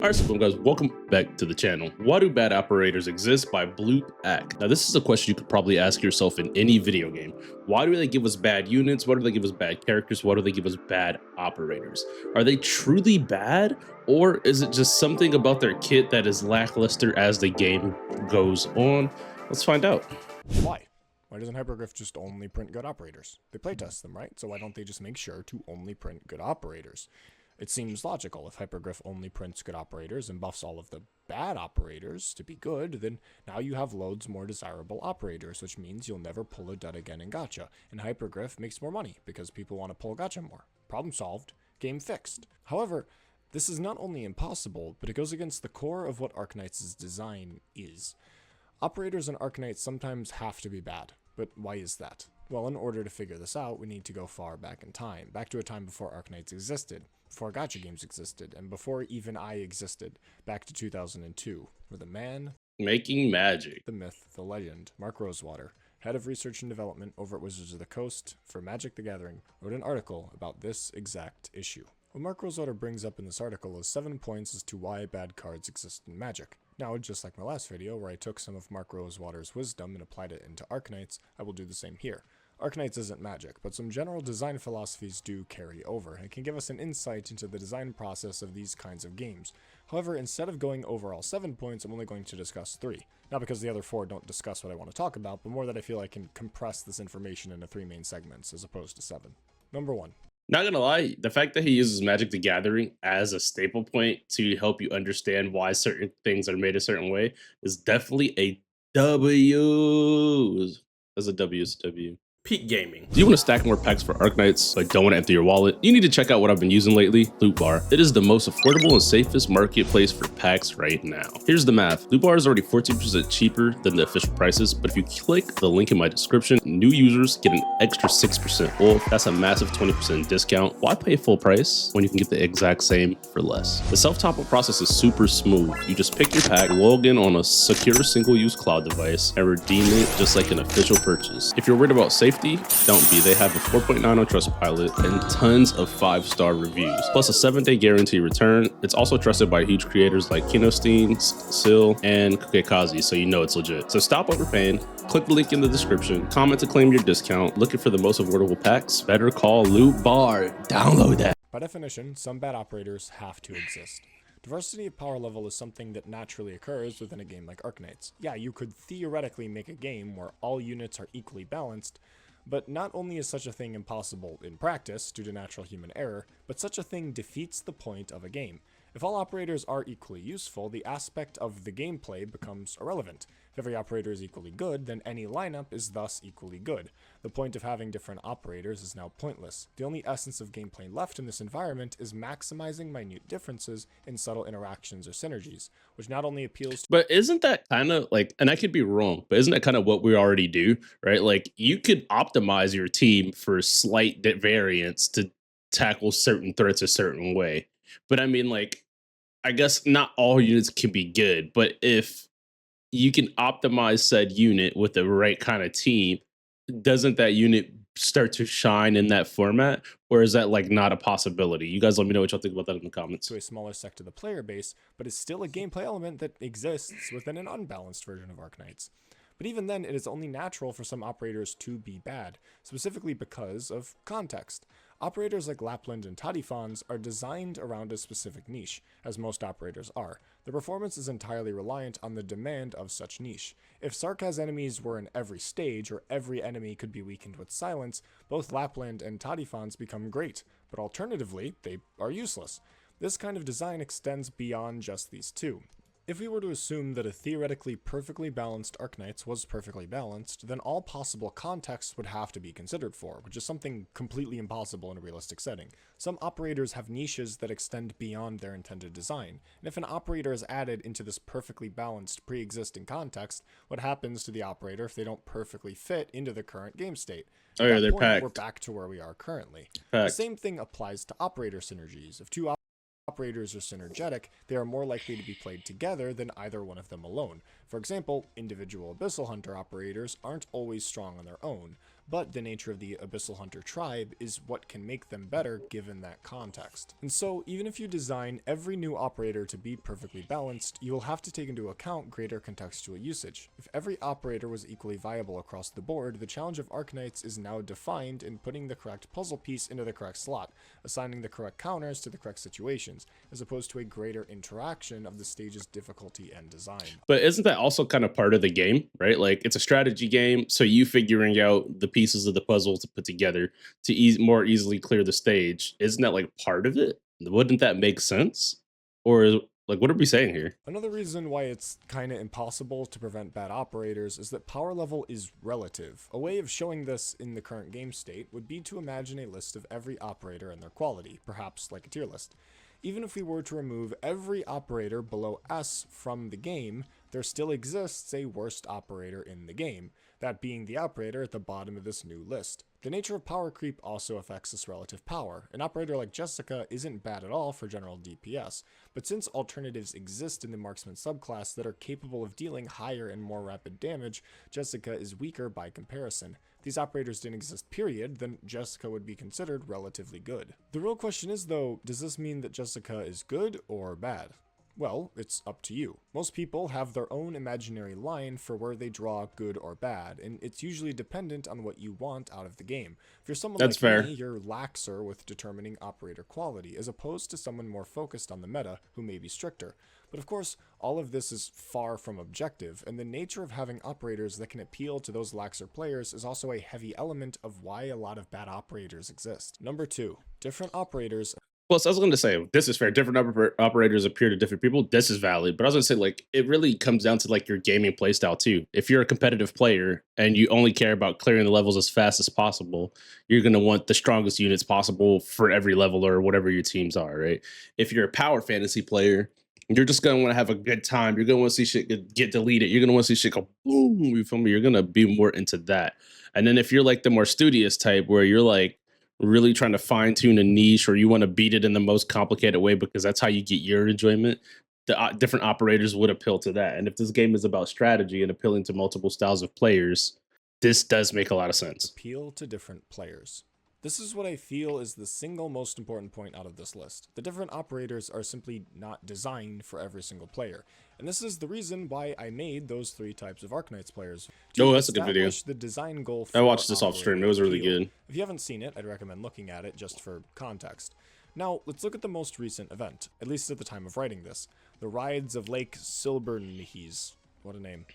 Alright, so guys, welcome back to the channel. Why do bad operators exist by Bloop Act? Now, this is a question you could probably ask yourself in any video game. Why do they give us bad units? Why do they give us bad characters? Why do they give us bad operators? Are they truly bad? Or is it just something about their kit that is lackluster as the game goes on? Let's find out. Why? Why doesn't Hypergriff just only print good operators? They playtest them, right? So why don't they just make sure to only print good operators? It seems logical. If Hypergriff only prints good operators and buffs all of the bad operators to be good, then now you have loads more desirable operators, which means you'll never pull a dud again in gacha. And Hypergriff makes more money because people want to pull gacha more. Problem solved. Game fixed. However, this is not only impossible, but it goes against the core of what Arknights' design is. Operators in Arknights sometimes have to be bad, but why is that? Well, in order to figure this out, we need to go far back in time, back to a time before Arknights existed, before gacha games existed, and before even I existed, back to 2002, where the man Making magic. the myth, the legend, Mark Rosewater, head of research and development over at Wizards of the Coast for Magic the Gathering, wrote an article about this exact issue. What Mark Rosewater brings up in this article is 7 points as to why bad cards exist in Magic. Now, just like my last video where I took some of Mark Rosewater's wisdom and applied it into Arknights, I will do the same here. Arknights isn't Magic, but some general design philosophies do carry over, and can give us an insight into the design process of these kinds of games. However, instead of going over all 7 points, I'm only going to discuss 3. Not because the other 4 don't discuss what I want to talk about, but more that I feel I can compress this information into 3 main segments as opposed to 7. Number 1. Not gonna lie, the fact that he uses Magic the Gathering as a staple point to help you understand why certain things are made a certain way is definitely a W. As a W is a W. Peak gaming. Do you want to stack more packs for Arknights but don't want to empty your wallet? You need to check out what I've been using lately, Loot Bar. It is the most affordable and safest marketplace for packs right now. Here's the math. Loot Bar is already 14% cheaper than the official prices, but if you click the link in my description, new users get an extra 6% off. That's a massive 20% discount. Why pay full price when you can get the exact same for less? The self-top-up process is super smooth. You just pick your pack, log in on a secure single-use cloud device, and redeem it just like an official purchase. If you're worried about safety, don't be. They have a 4.9 on Trustpilot and tons of 5-star reviews, plus a 7-day guarantee return. It's also trusted by huge creators like Kinostein, Sil, and Kukekazi, so you know it's legit. So stop overpaying, click the link in the description, comment to claim your discount. Looking for the most affordable packs? Better call Loot Bar. Download that. By definition, some bad operators have to exist. Diversity of power level is something that naturally occurs within a game like Arknights. Yeah, you could theoretically make a game where all units are equally balanced, but not only is such a thing impossible in practice due to natural human error, but such a thing defeats the point of a game. If all operators are equally useful, the aspect of the gameplay becomes irrelevant. If every operator is equally good, then any lineup is thus equally good. The point of having different operators is now pointless. The only essence of gameplay left in this environment is maximizing minute differences in subtle interactions or synergies, which not only appeals to— But isn't that kind of like, and I could be wrong, but isn't that kind of what we already do, right? Like you could optimize your team for slight variance to tackle certain threats a certain way. But I mean, like, I guess not all units can be good, but if you can optimize said unit with the right kind of team, doesn't that unit start to shine in that format? Or is that like not a possibility? You guys let me know what y'all think about that in the comments. to a smaller sect of the player base, but is still a gameplay element that exists within an unbalanced version of Arknights. But even then, it is only natural for some operators to be bad, specifically because of context. Operators like Lapland and Tadifans are designed around a specific niche, as most operators are. The performance is entirely reliant on the demand of such niche. If Sarkaz enemies were in every stage, or every enemy could be weakened with silence, both Lapland and Tadifans become great, but alternatively, they are useless. This kind of design extends beyond just these two. If we were to assume that a theoretically perfectly balanced Arknights was perfectly balanced, then all possible contexts would have to be considered for, which is something completely impossible in a realistic setting. Some operators have niches that extend beyond their intended design, and if an operator is added into this perfectly balanced pre-existing context, what happens to the operator if they don't perfectly fit into the current game state? Oh At yeah, that they're point, packed. we're back to where we are currently. Packed. The same thing applies to operator synergies. If two operators are synergetic, they are more likely to be played together than either one of them alone. For example, individual Abyssal Hunter operators aren't always strong on their own, but the nature of the Abyssal Hunter tribe is what can make them better given that context. And so, even if you design every new operator to be perfectly balanced, you will have to take into account greater contextual usage. If every operator was equally viable across the board, the challenge of Arknights is now defined in putting the correct puzzle piece into the correct slot, assigning the correct counters to the correct situations, as opposed to a greater interaction of the stage's difficulty and design. But isn't that also kind of part of the game, right? Like it's a strategy game, so you figuring out the pieces of the puzzle to put together to more easily clear the stage. Isn't that like part of it? Wouldn't that make sense? Or like what are we saying here? Another reason why it's kinda impossible to prevent bad operators is that power level is relative. A way of showing this in the current game state would be to imagine a list of every operator and their quality, perhaps like a tier list. Even if we were to remove every operator below S from the game, there still exists a worst operator in the game, that being the operator at the bottom of this new list. The nature of power creep also affects this relative power. An operator like Jessica isn't bad at all for general DPS, but since alternatives exist in the marksman subclass that are capable of dealing higher and more rapid damage, Jessica is weaker by comparison. If these operators didn't exist period, then Jessica would be considered relatively good. The real question is though, does this mean that Jessica is good or bad? Well, it's up to you. Most people have their own imaginary line for where they draw good or bad, and it's usually dependent on what you want out of the game. If you're someone That's like fair. me, you're laxer with determining operator quality, as opposed to someone more focused on the meta who may be stricter. But of course, all of this is far from objective, and the nature of having operators that can appeal to those laxer players is also a heavy element of why a lot of bad operators exist. Number 2. Different operators. Plus, I was going to say this is fair. Different operators appear to different people. This is valid, but I was going to say like it really comes down to like your gaming playstyle too. If you're a competitive player and you only care about clearing the levels as fast as possible, you're going to want the strongest units possible for every level or whatever your teams are, right? If you're a power fantasy player, you're just going to want to have a good time. You're going to want to see shit get deleted. You're going to want to see shit go boom. You feel me? You're going to be more into that. And then if you're like the more studious type, where you're like really trying to fine tune a niche or you want to beat it in the most complicated way because that's how you get your enjoyment, the different operators would appeal to that. And if this game is about strategy and appealing to multiple styles of players, this does make a lot of sense. Appeal to different players. This is what I feel is the single most important point out of this list. The different operators are simply not designed for every single player. And this is the reason why I made those 3 types of Arknights players. Oh, that's a good video. The design goal I for watched this off stream. It was really appeal. good. If you haven't seen it, I'd recommend looking at it just for context. Now, let's look at the most recent event, at least at the time of writing this. The Rides of Lake Silbernhis. What a name.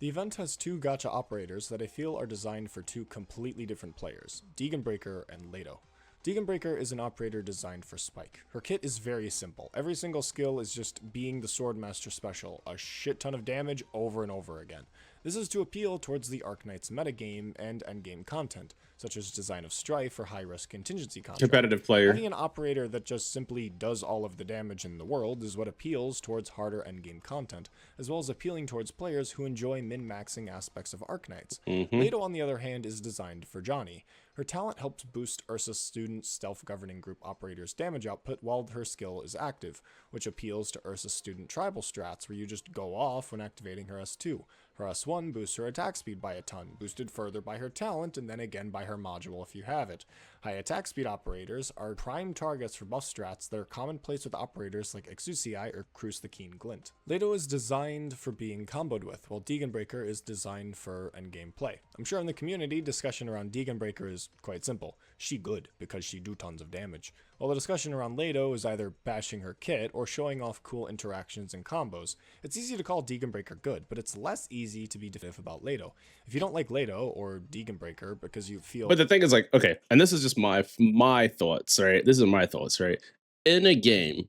The event has 2 gacha operators that I feel are designed for 2 completely different players, Deeganbreaker and Leto. Deeganbreaker is an operator designed for Spike. Her kit is very simple. Every single skill is just being the Swordmaster special, a shit ton of damage over and over again. This is to appeal towards the Arknights metagame and endgame content, such as Design of Strife or high-risk contingency content. Competitive player. Having an operator that just simply does all of the damage in the world is what appeals towards harder endgame content, as well as appealing towards players who enjoy min-maxing aspects of Arknights. Leto, on the other hand, is designed for Johnny. Her talent helps boost Ursa's student stealth-governing group operator's damage output while her skill is active, which appeals to Ursa's student tribal strats where you just go off when activating her S2. Her S1 boosts her attack speed by a ton, boosted further by her talent and then again by her module if you have it. High attack speed operators are prime targets for buff strats that are commonplace with operators like Exusii or Cruce the Keen Glint. Leto is designed for being comboed with, while Deeganbreaker is designed for endgame play. I'm sure in the community, discussion around Deeganbreaker is quite simple. She good, because she do tons of damage. While the discussion around Leto is either bashing her kit or showing off cool interactions and combos. It's easy to call Deeganbreaker good, but it's less easy to be definitive about Leto. If you don't like Leto or Deeganbreaker because you feel... But the thing is like, okay, and this is just my thoughts, right? This is my thoughts, right? In a game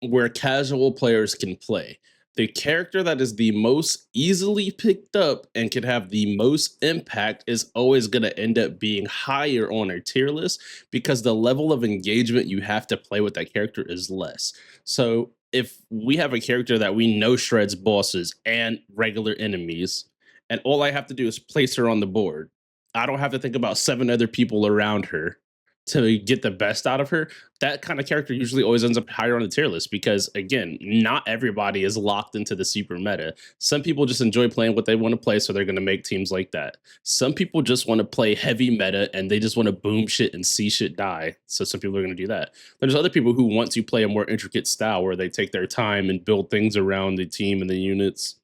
where casual players can play, the character that is the most easily picked up and can have the most impact is always going to end up being higher on our tier list because the level of engagement you have to play with that character is less. So if we have a character that we know shreds bosses and regular enemies, and all I have to do is place her on the board, I don't have to think about 7 other people around her. to get the best out of her, that kind of character usually always ends up higher on the tier list because again, not everybody is locked into the super meta. Some people just enjoy playing what they want to play, so they're going to make teams like that. Some people just want to play heavy meta and they just want to boom shit and see shit die. So some people are going to do that. There's other people who want to play a more intricate style where they take their time and build things around the team and the units.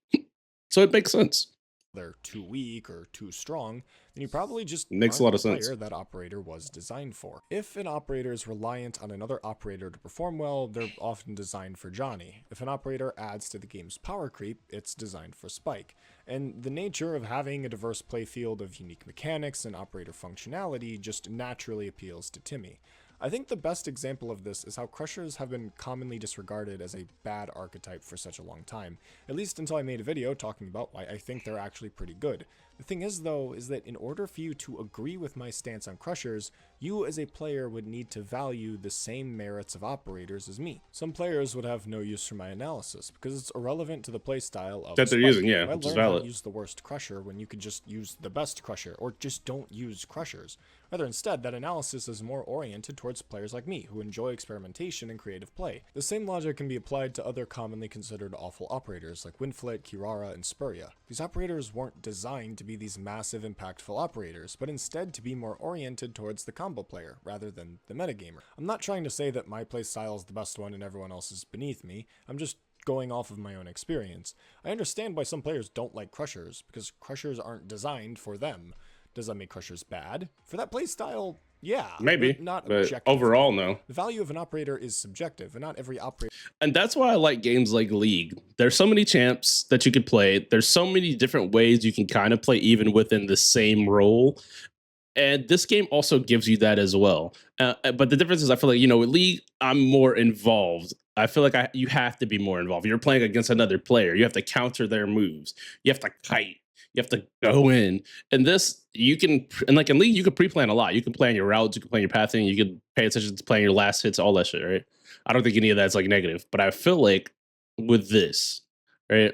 So it makes sense. they're too weak or too strong, then you probably just Makes a aren't lot the of sense. player that operator was designed for. If an operator is reliant on another operator to perform well, they're often designed for Johnny. If an operator adds to the game's power creep, it's designed for Spike. And the nature of having a diverse playfield of unique mechanics and operator functionality just naturally appeals to Timmy. I think the best example of this is how Crushers have been commonly disregarded as a bad archetype for such a long time, at least until I made a video talking about why I think they're actually pretty good. The thing is though, is that in order for you to agree with my stance on Crushers, you as a player would need to value the same merits of operators as me. Some players would have no use for my analysis, because it's irrelevant to the playstyle of That they're Spike. using, yeah, Why which is learn how to valid. use the worst Crusher when you could just use the best Crusher, or just don't use Crushers? Rather, instead, that analysis is more oriented towards players like me, who enjoy experimentation and creative play. The same logic can be applied to other commonly considered awful operators like Winflet, Kirara, and Spurya. These operators weren't designed to be these massive, impactful operators, but instead to be more oriented towards the combo player, rather than the metagamer. I'm not trying to say that my playstyle is the best one and everyone else is beneath me, I'm just going off of my own experience. I understand why some players don't like Crushers, because Crushers aren't designed for them. Does that make Crushers bad? For that playstyle, yeah, Maybe, but not but objectively. overall, no. The value of an operator is subjective, and not every operator And that's why I like games like League. There's so many champs that you could play. There's so many different ways you can kind of play even within the same role. And this game also gives you that as well. But the difference is, I feel like with League, I'm more involved. I feel like you have to be more involved. You're playing against another player. You have to counter their moves. You have to kite. You have to go in. And this, you can, and like in League, you can pre-plan a lot. You can plan your routes. You can plan your pathing. You can pay attention to playing your last hits, all that shit, right? I don't think any of that's like negative. But I feel like with this, right?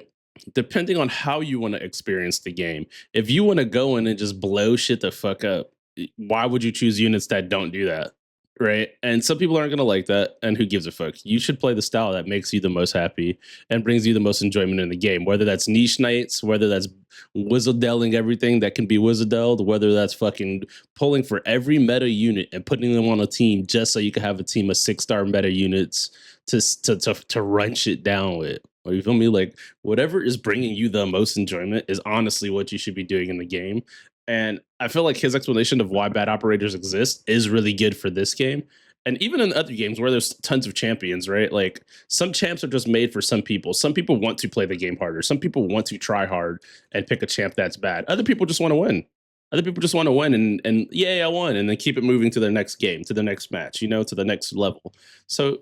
Depending on how you want to experience the game, if you want to go in and just blow shit the fuck up, why would you choose units that don't do that? Right. And some people aren't going to like that. And who gives a fuck? You should play the style that makes you the most happy and brings you the most enjoyment in the game, whether that's niche knights, whether that's wizardelling everything that can be wizardelled, whether that's fucking pulling for every meta unit and putting them on a team just so you can have a team of 6-star meta units to run shit down with. Or you feel me? Like whatever is bringing you the most enjoyment is honestly what you should be doing in the game. And I feel like his explanation of why bad operators exist is really good for this game. And even in other games where there's tons of champions, right? Like some champs are just made for some people. Some people want to play the game harder. Some people want to try hard and pick a champ that's bad. Other people just want to win. Other people just want to win and yay, I won, and then keep it moving to their next game, to the next match, to the next level. So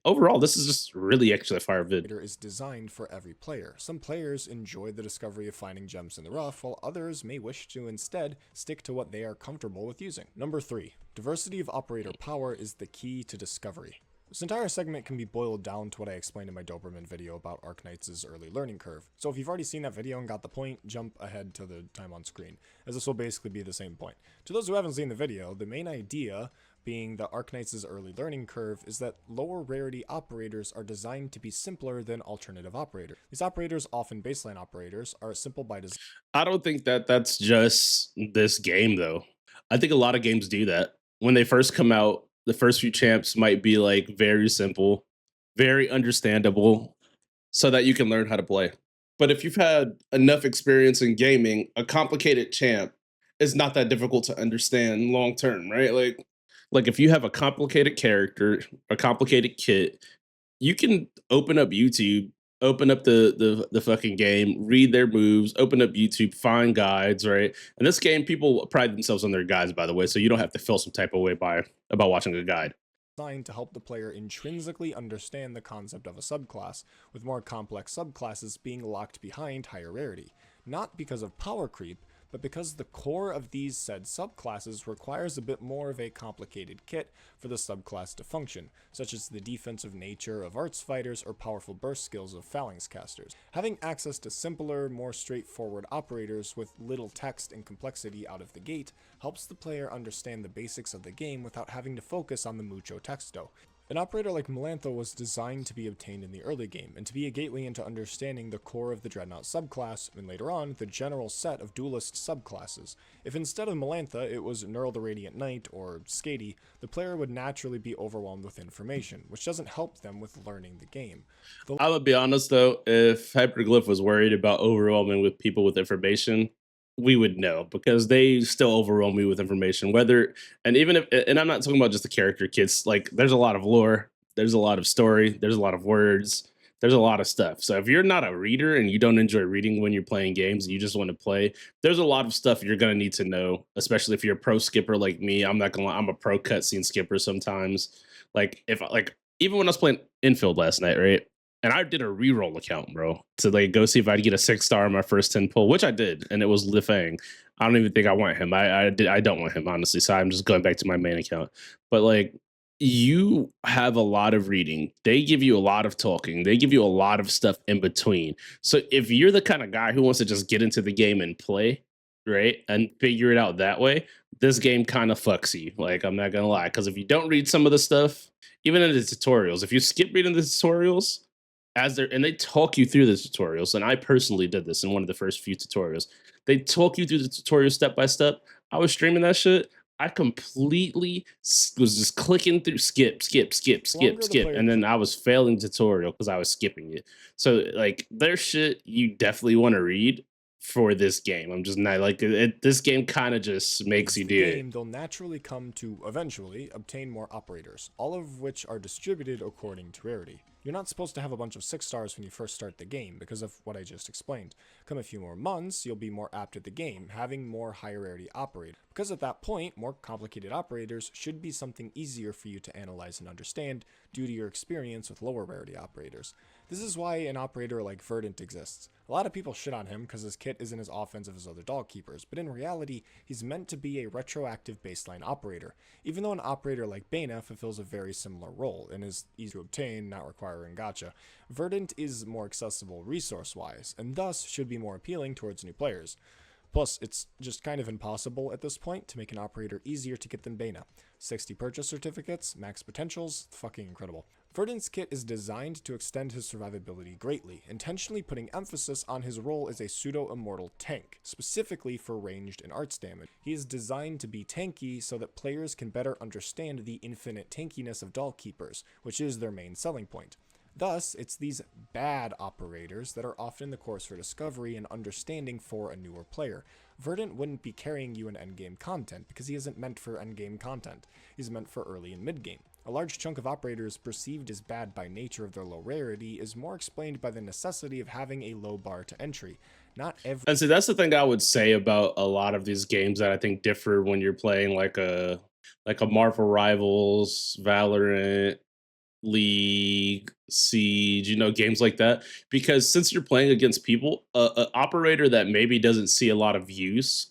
overall, this is just really actually a fire vid. is designed for every player. Some players enjoy the discovery of finding gems in the rough, while others may wish to instead stick to what they are comfortable with using. Number 3. Diversity of operator power is the key to discovery. This entire segment can be boiled down to what I explained in my Doberman video about Arknights' early learning curve. So if you've already seen that video and got the point, jump ahead to the time on screen, as this will basically be the same point. To those who haven't seen the video, the main idea being the Arknights' early learning curve is that lower rarity operators are designed to be simpler than alternative operators. These operators, often baseline operators, are simple by design. I don't think that that's just this game, though. I think a lot of games do that. When they first come out, the first few champs might be like very simple, very understandable, so that you can learn how to play. But if you've had enough experience in gaming, a complicated champ is not that difficult to understand long term, right? Like if you have a complicated character, a complicated kit, you can open up YouTube, open up the fucking game, read their moves, open up YouTube, find guides, right? And this game, people pride themselves on their guides, by the way, so you don't have to feel some type of way about watching a guide. Designed to help the player intrinsically understand the concept of a subclass, with more complex subclasses being locked behind higher rarity. Not because of power creep, but because the core of these said subclasses requires a bit more of a complicated kit for the subclass to function, such as the defensive nature of arts fighters or powerful burst skills of phalanx casters. Having access to simpler, more straightforward operators with little text and complexity out of the gate helps the player understand the basics of the game without having to focus on the mucho texto. An operator like Melantho was designed to be obtained in the early game, and to be a gateway into understanding the core of the Dreadnought subclass, and later on, the general set of duelist subclasses. If instead of Melantha it was Neural the Radiant Knight or Skady, the player would naturally be overwhelmed with information, which doesn't help them with learning the game. The I would be honest though, if Hyperglyph was worried about overwhelming with people with information, we would know because they still overwhelm me with information. Whether and even if and I'm not talking about just the character kits, like there's a lot of lore, there's a lot of story, there's a lot of words, there's a lot of stuff. So if you're not a reader and you don't enjoy reading when you're playing games, you just want to play, there's a lot of stuff you're gonna need to know, especially if you're a pro skipper like me. I'm not gonna lie, I'm a pro cutscene skipper sometimes. Like if like even when I was playing infield last night, right? And I did a reroll account, bro, to like go see if I'd get a 6 star on my first 10 pull, which I did, and it was Lifang. I don't even think I want him. I don't want him honestly. So I'm just going back to my main account. But like you have a lot of reading. They give you a lot of talking. They give you a lot of stuff in between. So if you're the kind of guy who wants to just get into the game and play, right, and figure it out that way, this game kind of fucks you. Like I'm not gonna lie, because if you don't read some of the stuff, even in the tutorials, if you skip reading the tutorials, as they're and they talk you through the tutorials, and I personally did this in one of the first few tutorials. They talk you through the tutorial step by step. I was streaming that shit. I completely was just clicking through skip, skip, skip, skip, longer the skip, player and then I was failing tutorial because I was skipping it. So like there's shit you definitely want to read for this game. I'm just not like this game kind of just makes you the do it. game, they'll naturally come to eventually obtain more operators, all of which are distributed according to rarity. You're not supposed to have a bunch of 6 stars when you first start the game because of what I just explained. Come a few more months, you'll be more apt at the game, having more higher rarity operators. Because at that point, more complicated operators should be something easier for you to analyze and understand due to your experience with lower rarity operators. This is why an operator like Verdant exists. A lot of people shit on him because his kit isn't as offensive as other dog keepers, but in reality, he's meant to be a retroactive baseline operator, even though an operator like Bana fulfills a very similar role and is easy to obtain, not requiring gacha. Verdant is more accessible resource-wise, and thus should be more appealing towards new players. Plus, it's just kind of impossible at this point to make an operator easier to get than Bana. 60 purchase certificates, max potentials, fucking incredible. Verdant's kit is designed to extend his survivability greatly, intentionally putting emphasis on his role as a pseudo-immortal tank, specifically for ranged and arts damage. He is designed to be tanky so that players can better understand the infinite tankiness of Doll Keepers, which is their main selling point. Thus, it's these bad operators that are often the course for discovery and understanding for a newer player. Verdant wouldn't be carrying you in endgame content because he isn't meant for endgame content. He's meant for early and mid-game. A large chunk of operators perceived as bad by nature of their low rarity is more explained by the necessity of having a low bar to entry. Not every And so that's the thing I would say about a lot of these games that I think differ when you're playing like a Marvel Rivals, Valorant, League, Siege, games like that. Because since you're playing against people, a operator that maybe doesn't see a lot of use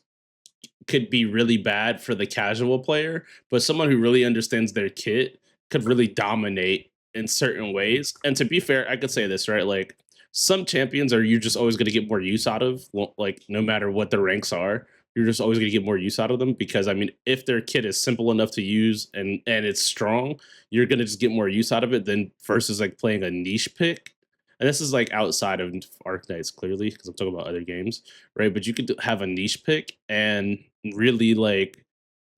could be really bad for the casual player, but someone who really understands their kit could really dominate in certain ways. And to be fair, I could say this, right? Like some champions are you just always going to get more use out of, like no matter what the ranks are. You're just always going to get more use out of them because I mean, if their kit is simple enough to use and it's strong, you're going to just get more use out of it than versus like playing a niche pick. And this is like outside of Arknights, clearly, because I'm talking about other games, right? But you could have a niche pick and really like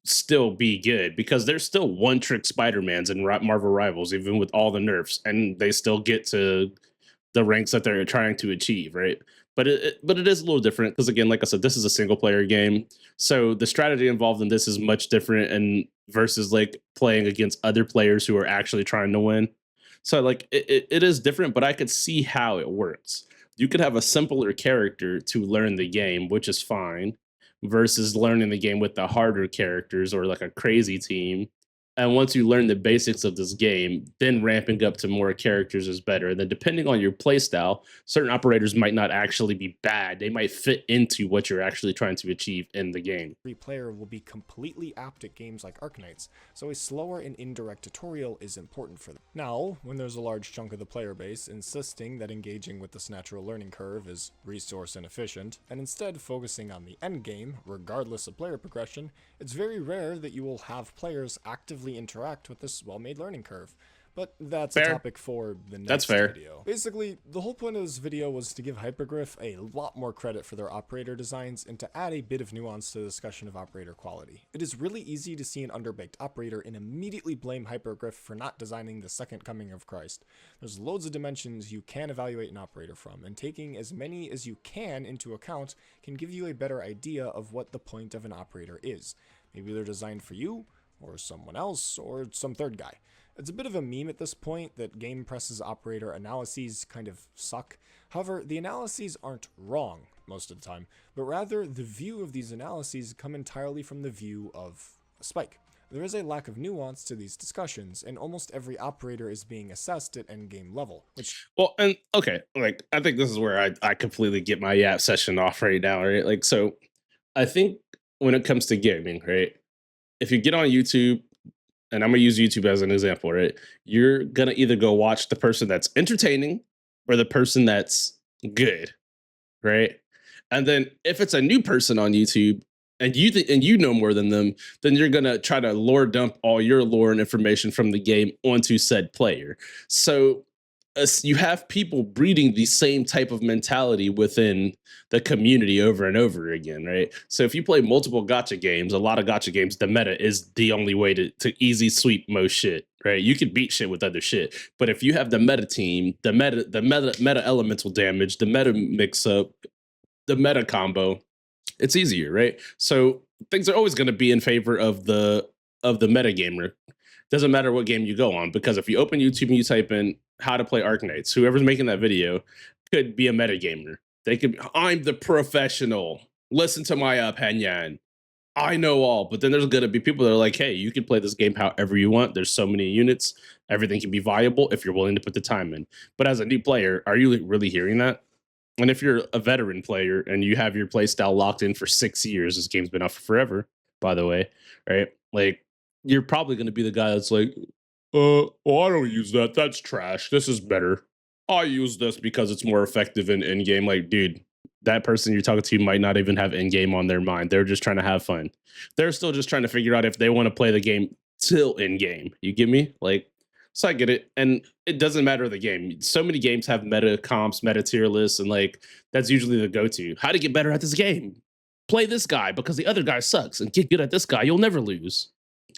still be good because there's still one trick Spider-Mans in Marvel Rivals, even with all the nerfs, and they still get to the ranks that they're trying to achieve, right? But it is a little different because again, like I said, this is a single player game, so the strategy involved in this is much different and versus like playing against other players who are actually trying to win. So like it is different, but I could see how it works. You could have a simpler character to learn the game, which is fine, versus learning the game with the harder characters or like a crazy team. And once you learn the basics of this game, then ramping up to more characters is better. And then depending on your playstyle, certain operators might not actually be bad. They might fit into what you're actually trying to achieve in the game. Every player will be completely apt at games like Arknights, so a slower and indirect tutorial is important for them. Now, when there's a large chunk of the player base insisting that engaging with this natural learning curve is resource inefficient, and instead focusing on the endgame, regardless of player progression, it's very rare that you will have players actively interact with this well-made learning curve. But that's a Fair. topic for the That's next fair. video. Basically, the whole point of this video was to give Hypergriff a lot more credit for their operator designs and to add a bit of nuance to the discussion of operator quality. It is really easy to see an underbaked operator and immediately blame Hypergriff for not designing the second coming of Christ. There's loads of dimensions you can evaluate an operator from, and taking as many as you can into account can give you a better idea of what the point of an operator is. Maybe they're designed for you, or someone else, or some third guy. It's a bit of a meme at this point that GamePress's operator analyses kind of suck. However, the analyses aren't wrong most of the time, but rather the view of these analyses come entirely from the view of Spike. There is a lack of nuance to these discussions, and almost every operator is being assessed at endgame level, which Well, and okay, like I think this is where I completely get my yap session off right now, right? Like, so I think when it comes to gaming, right? If you get on YouTube, and I'm gonna use YouTube as an example, right? You're gonna either go watch the person that's entertaining or the person that's good, right? And then if it's a new person on YouTube and and you know more than them, then you're gonna try to lore dump all your lore and information from the game onto said player. So you have people breeding the same type of mentality within the community over and over again, right? So if you play multiple gotcha games, a lot of gotcha games, the meta is the only way to easy sweep most shit, right? You can beat shit with other shit, but if you have the meta team, the meta elemental damage, the meta mix up, the meta combo, it's easier, right? So things are always going to be in favor of the meta gamer. Doesn't matter what game you go on, because if you open YouTube and you type in how to play Arknights, whoever's making that video could be a meta gamer. They could, I'm the professional. Listen to my opinion. I know all, but then there's going to be people that are like, hey, you can play this game however you want. There's so many units. Everything can be viable if you're willing to put the time in. But as a new player, are you really hearing that? And if you're a veteran player and you have your play style locked in for 6 years, this game's been out for forever, by the way, right? Like, you're probably going to be the guy that's like, well, I don't use that. That's trash. This is better. I use this because it's more effective in game. Like, dude, that person you're talking to might not even have in game on their mind. They're just trying to have fun. They're still just trying to figure out if they want to play the game till in game. You get me? Like, so I get it. And it doesn't matter the game. So many games have meta comps, meta tier lists, and like that's usually the go-to. How to get better at this game? Play this guy because the other guy sucks, and get good at this guy. You'll never lose.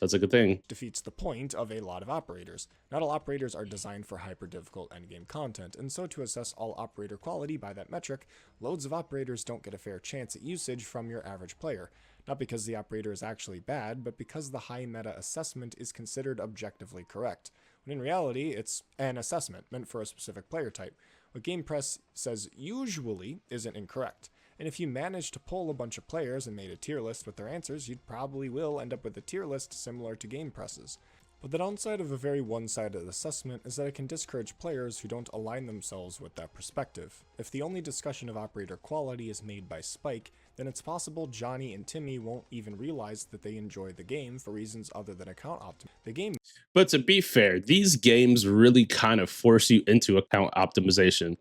That's a good thing. defeats the point of a lot of operators. Not all operators are designed for hyper difficult endgame content, and so to assess all operator quality by that metric, loads of operators don't get a fair chance at usage from your average player. Not because the operator is actually bad, but because the high meta assessment is considered objectively correct, when in reality it's an assessment meant for a specific player type. What GamePress says usually isn't incorrect. And if you manage to pull a bunch of players and made a tier list with their answers, you probably will end up with a tier list similar to GamePress's. But the downside of a very one-sided assessment is that it can discourage players who don't align themselves with that perspective. If the only discussion of operator quality is made by Spike, then it's possible Johnny and Timmy won't even realize that they enjoy the game for reasons other than account optimization. But to be fair, these games really kind of force you into account optimization,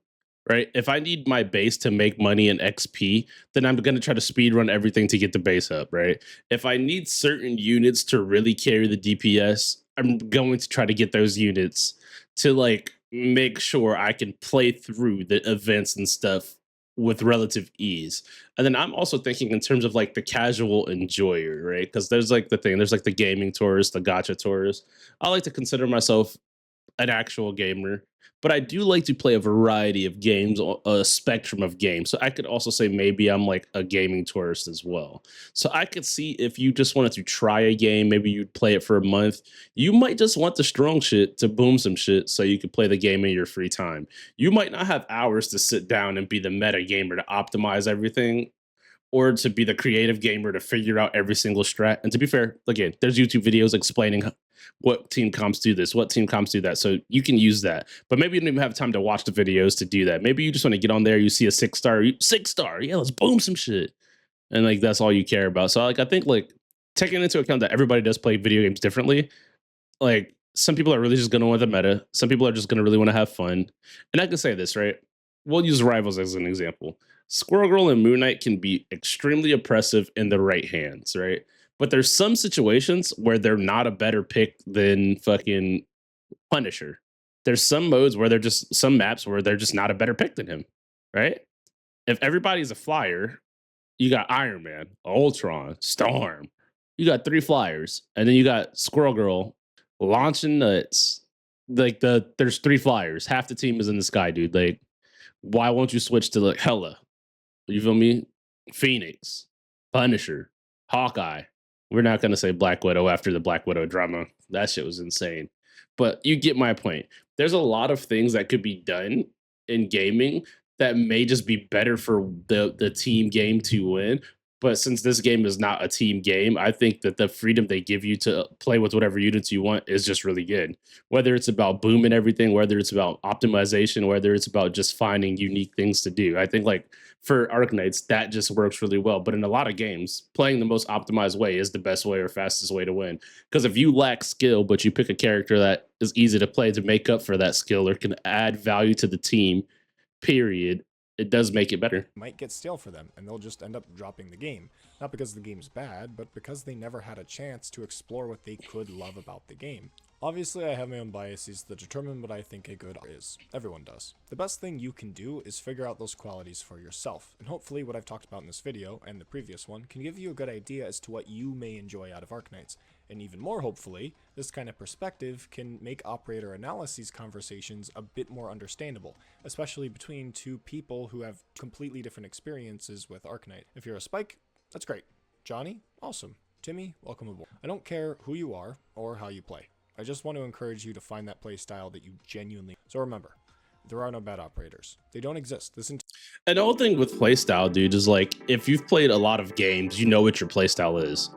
right? If I need my base to make money in XP, then I'm going to try to speed run everything to get the base up, right? If I need certain units to really carry the DPS, I'm going to try to get those units to like make sure I can play through the events and stuff with relative ease. And then I'm also thinking in terms of like the casual enjoyer, right? Because there's like the thing, there's like the gaming tourist, the gotcha tourist. I like to consider myself an actual gamer, but I do like to play a variety of games, a spectrum of games. So I could also say maybe I'm like a gaming tourist as well. So I could see if you just wanted to try a game, maybe you'd play it for a month. You might just want the strong shit to boom some shit so you could play the game in your free time. You might not have hours to sit down and be the meta gamer to optimize everything, or to be the creative gamer to figure out every single strat. And to be fair, again, there's YouTube videos explaining what team comps do this, what team comps do that. So you can use that. But maybe you don't even have time to watch the videos to do that. Maybe you just want to get on there, you see a 6-star, 6-star, yeah, let's boom some shit. And like that's all you care about. So like I think like taking into account that everybody does play video games differently, like some people are really just gonna want the meta. Some people are just gonna really want to have fun. And I can say this, right? We'll use rivals as an example. Squirrel Girl and Moon Knight can be extremely oppressive in the right hands, right? But there's some situations where they're not a better pick than fucking Punisher. There's some modes where they're just some maps where they're just not a better pick than him, right? If everybody's a flyer, you got Iron Man, Ultron, Storm. You got 3 flyers, and then you got Squirrel Girl launching nuts. Like there's 3 flyers. Half the team is in the sky, dude. Like, why won't you switch to like Hella? You feel me? Phoenix, Punisher, Hawkeye. We're not gonna say Black Widow after the Black Widow drama. That shit was insane. But you get my point. There's a lot of things that could be done in gaming that may just be better for the team game to win. But since this game is not a team game, I think that the freedom they give you to play with whatever units you want is just really good. Whether it's about booming everything, whether it's about optimization, whether it's about just finding unique things to do. I think like for Arknights, that just works really well. But in a lot of games, playing the most optimized way is the best way or fastest way to win. Because if you lack skill, but you pick a character that is easy to play to make up for that skill or can add value to the team, period, it does make it better. Might get stale for them, and they'll just end up dropping the game. Not because the game's bad, but because they never had a chance to explore what they could love about the game. Obviously, I have my own biases that determine what I think a good is. Everyone does. The best thing you can do is figure out those qualities for yourself, and hopefully what I've talked about in this video, and the previous one, can give you a good idea as to what you may enjoy out of Arknights. And even more hopefully, this kind of perspective can make operator analyses conversations a bit more understandable, especially between two people who have completely different experiences with Arknight. If you're a Spike, that's great. Johnny, awesome. Timmy, welcome aboard. I don't care who you are or how you play. I just want to encourage you to find that play style that you genuinely. So remember, there are no bad operators. They don't exist. And the whole thing with playstyle, dude, is like if you've played a lot of games, you know what your playstyle is.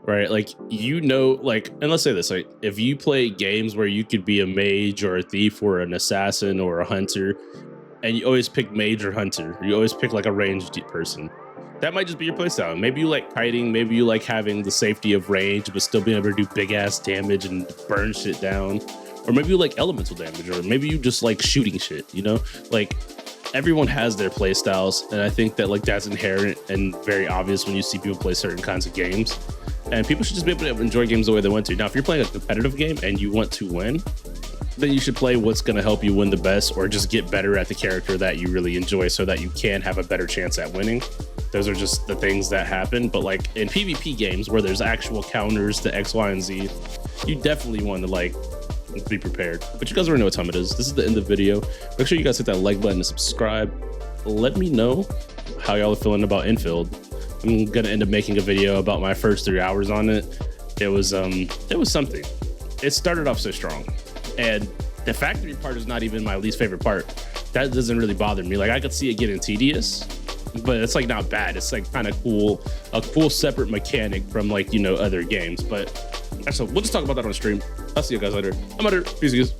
Right, like you know, like, and let's say this, like if you play games where you could be a mage or a thief or an assassin or a hunter, and you always pick mage or hunter, you always pick like a ranged person, that might just be your playstyle. Maybe you like kiting, maybe you like having the safety of range but still being able to do big ass damage and burn shit down, or maybe you like elemental damage, or maybe you just like shooting shit, you know, like everyone has their play styles, and I think that like that's inherent and very obvious when you see people play certain kinds of games. And people should just be able to enjoy games the way they want to. Now, if you're playing a competitive game and you want to win, then you should play what's going to help you win the best, or just get better at the character that you really enjoy so that you can have a better chance at winning. Those are just the things that happen. But like in PvP games where there's actual counters to X, Y, and Z, you definitely want to like be prepared. But you guys already know what time it is. This is the end of the video. Make sure you guys hit that like button and subscribe. Let me know how y'all are feeling about Infield. I'm gonna end up making a video about my first 3 hours on it. It was something. It started off so strong, and the factory part is not even my least favorite part. That doesn't really bother me. Like I could see it getting tedious, but it's like not bad. It's like kind of cool, a cool separate mechanic from like, you know, other games. But actually, we'll just talk about that on stream. I'll see you guys later. I'm out here. Peace, guys.